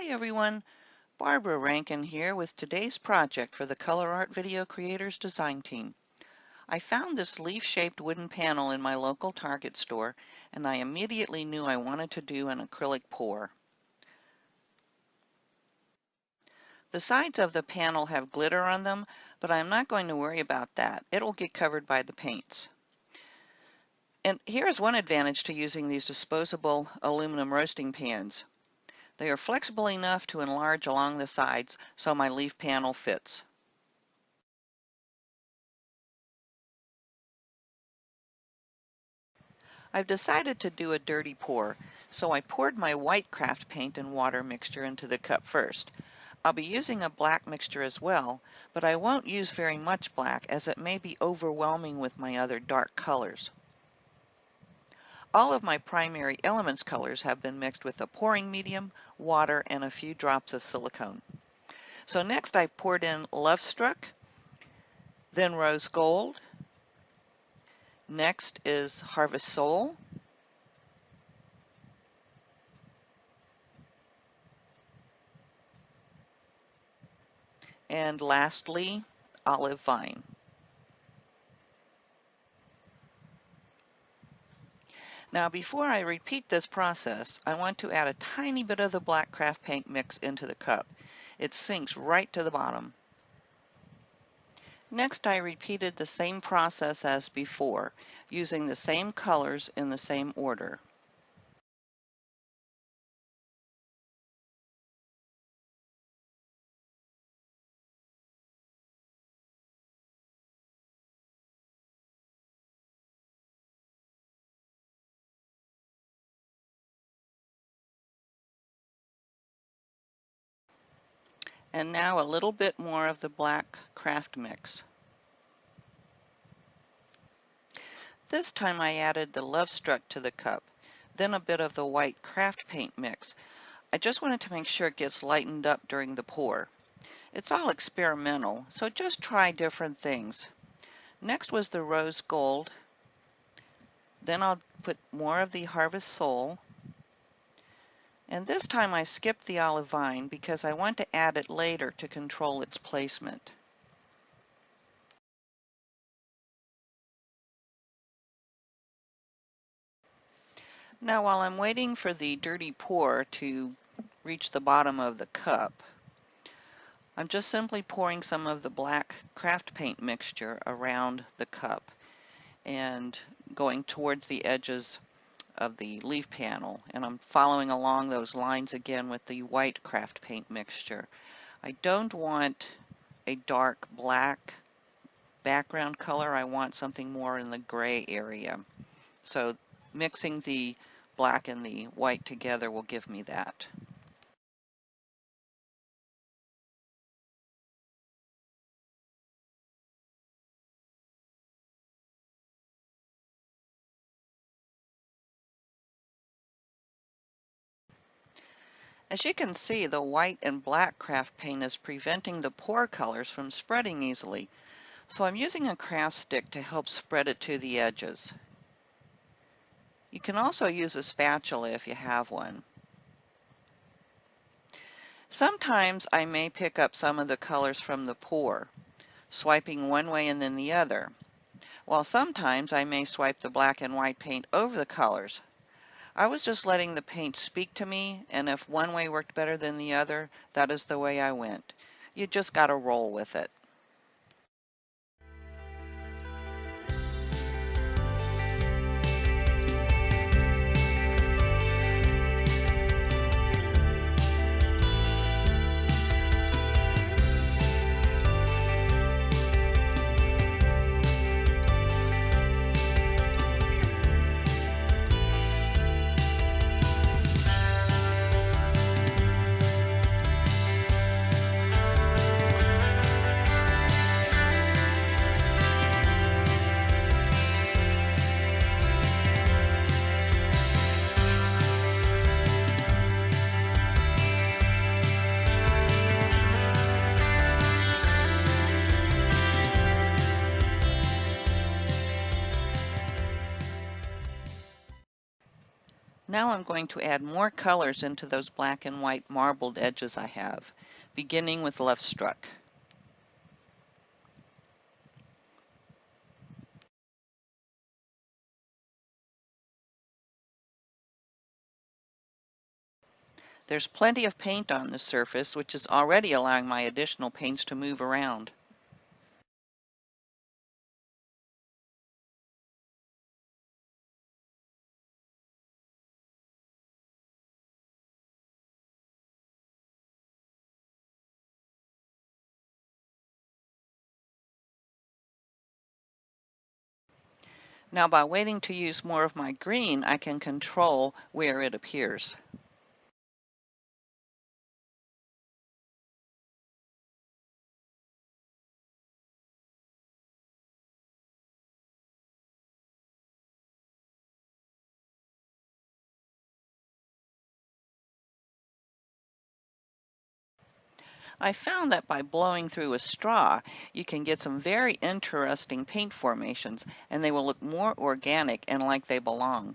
Hi everyone, Barbara Rankin here with today's project for the ColourArte Video Creators Design Team. I found this leaf-shaped wooden panel in my local Target store and I immediately knew I wanted to do an acrylic pour. The sides of the panel have glitter on them, but I'm not going to worry about that. It'll get covered by the paints. And here's one advantage to using these disposable aluminum roasting pans. They are flexible enough to enlarge along the sides so my leaf panel fits. I've decided to do a dirty pour, so I poured my white craft paint and water mixture into the cup first. I'll be using a black mixture as well, but I won't use very much black as it may be overwhelming with my other dark colors. All of my primary elements colors have been mixed with a pouring medium, water, and a few drops of silicone. So next I poured in Love Struck, then Rose Gold. Next is Harvest Soul. And lastly, Olive Vine. Now before I repeat this process, I want to add a tiny bit of the black craft paint mix into the cup. It sinks right to the bottom. Next, I repeated the same process as before, using the same colors in the same order. And now a little bit more of the black craft mix. This time I added the Love Struck to the cup, then a bit of the white craft paint mix. I just wanted to make sure it gets lightened up during the pour. It's all experimental, so just try different things. Next was the Rose Gold. Then I'll put more of the Harvest Soul. And this time I skipped the Olive Vine because I want to add it later to control its placement. Now while I'm waiting for the dirty pour to reach the bottom of the cup, I'm just simply pouring some of the black craft paint mixture around the cup and going towards the edges of the leaf panel, and I'm following along those lines again with the white craft paint mixture. I don't want a dark black background color. I want something more in the gray area. So mixing the black and the white together will give me that. As you can see, the white and black craft paint is preventing the pour colors from spreading easily, so I'm using a craft stick to help spread it to the edges. You can also use a spatula if you have one. Sometimes I may pick up some of the colors from the pour, swiping one way and then the other, while sometimes I may swipe the black and white paint over the colors. I was just letting the paint speak to me, and if one way worked better than the other, that is the way I went. You just got to roll with it. Now I'm going to add more colors into those black and white marbled edges I have, beginning with Love Struck. There's plenty of paint on the surface, which is already allowing my additional paints to move around. Now by waiting to use more of my green, I can control where it appears. I found that by blowing through a straw, you can get some very interesting paint formations, and they will look more organic and like they belong.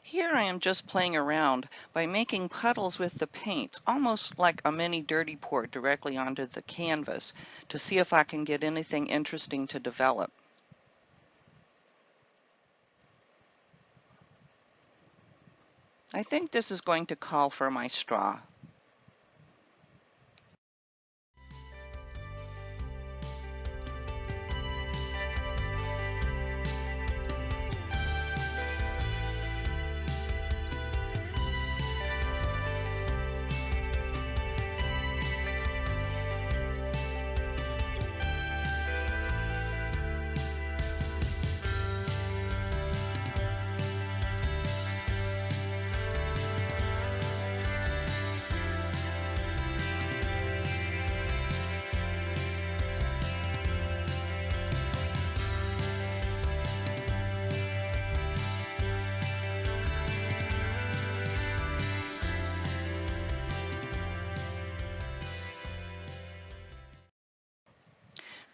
Here I am just playing around by making puddles with the paints, almost like a mini dirty pour directly onto the canvas, to see if I can get anything interesting to develop. I think this is going to call for my straw.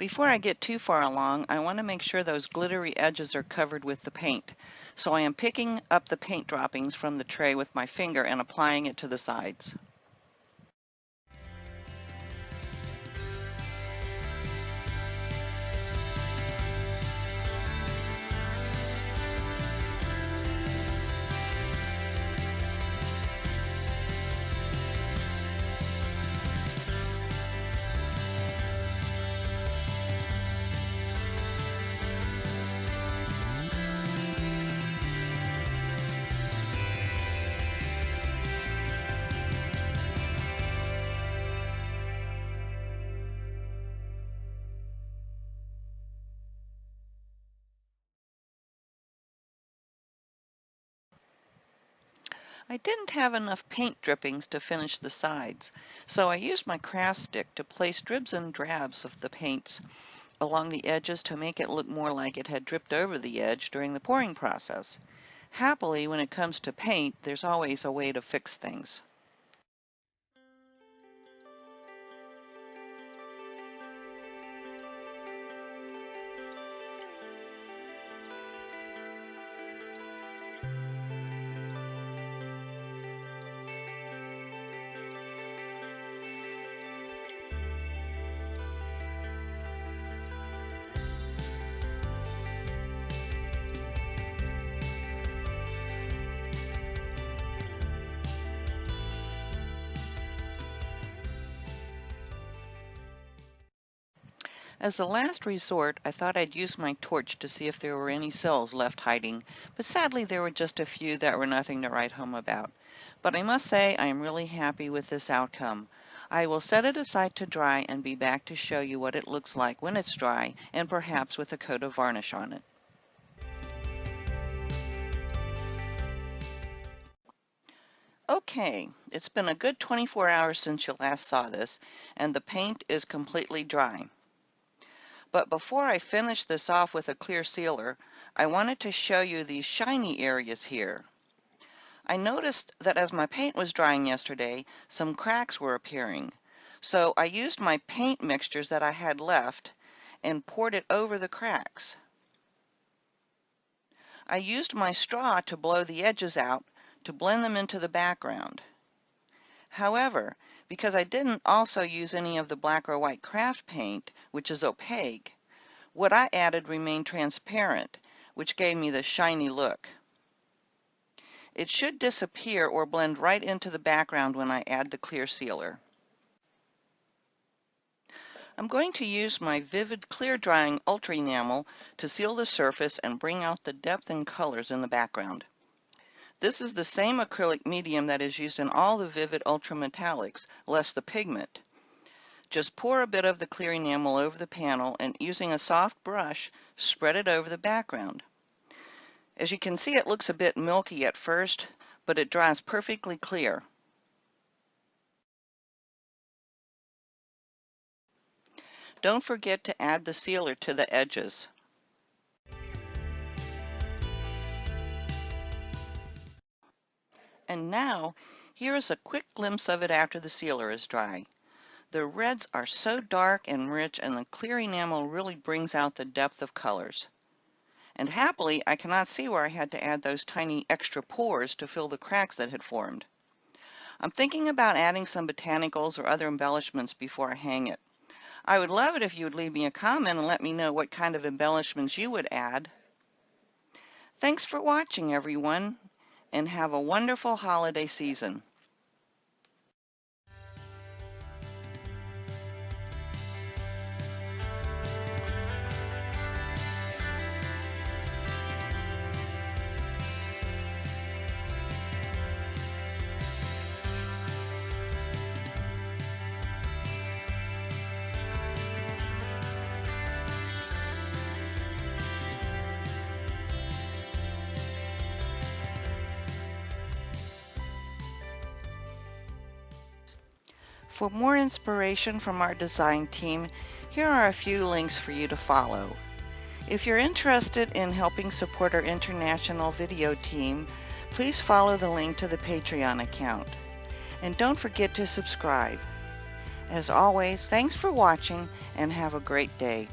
Before I get too far along, I want to make sure those glittery edges are covered with the paint. So I am picking up the paint droppings from the tray with my finger and applying it to the sides. I didn't have enough paint drippings to finish the sides, so I used my craft stick to place dribs and drabs of the paints along the edges to make it look more like it had dripped over the edge during the pouring process. Happily, when it comes to paint, there's always a way to fix things. As a last resort, I thought I'd use my torch to see if there were any cells left hiding, but sadly there were just a few that were nothing to write home about. But I must say I am really happy with this outcome. I will set it aside to dry and be back to show you what it looks like when it's dry and perhaps with a coat of varnish on it. Okay, it's been a good 24 hours since you last saw this, and the paint is completely dry. But before I finish this off with a clear sealer, I wanted to show you these shiny areas here. I noticed that as my paint was drying yesterday, some cracks were appearing. So I used my paint mixtures that I had left and poured it over the cracks. I used my straw to blow the edges out to blend them into the background. However, because I didn't also use any of the black or white craft paint, which is opaque, what I added remained transparent, which gave me the shiny look. It should disappear or blend right into the background when I add the clear sealer. I'm going to use my Vivid Clear Drying Ultra Enamel to seal the surface and bring out the depth and colors in the background. This is the same acrylic medium that is used in all the Vivid Ultra Metallics, less the pigment. Just pour a bit of the clear enamel over the panel and using a soft brush, spread it over the background. As you can see, it looks a bit milky at first, but it dries perfectly clear. Don't forget to add the sealer to the edges. And now, here is a quick glimpse of it after the sealer is dry. The reds are so dark and rich, and the clear enamel really brings out the depth of colors. And happily, I cannot see where I had to add those tiny extra pores to fill the cracks that had formed. I'm thinking about adding some botanicals or other embellishments before I hang it. I would love it if you would leave me a comment and let me know what kind of embellishments you would add. Thanks for watching, everyone, and have a wonderful holiday season. For more inspiration from our design team, here are a few links for you to follow. If you're interested in helping support our international video team, please follow the link to the Patreon account. And don't forget to subscribe. As always, thanks for watching and have a great day.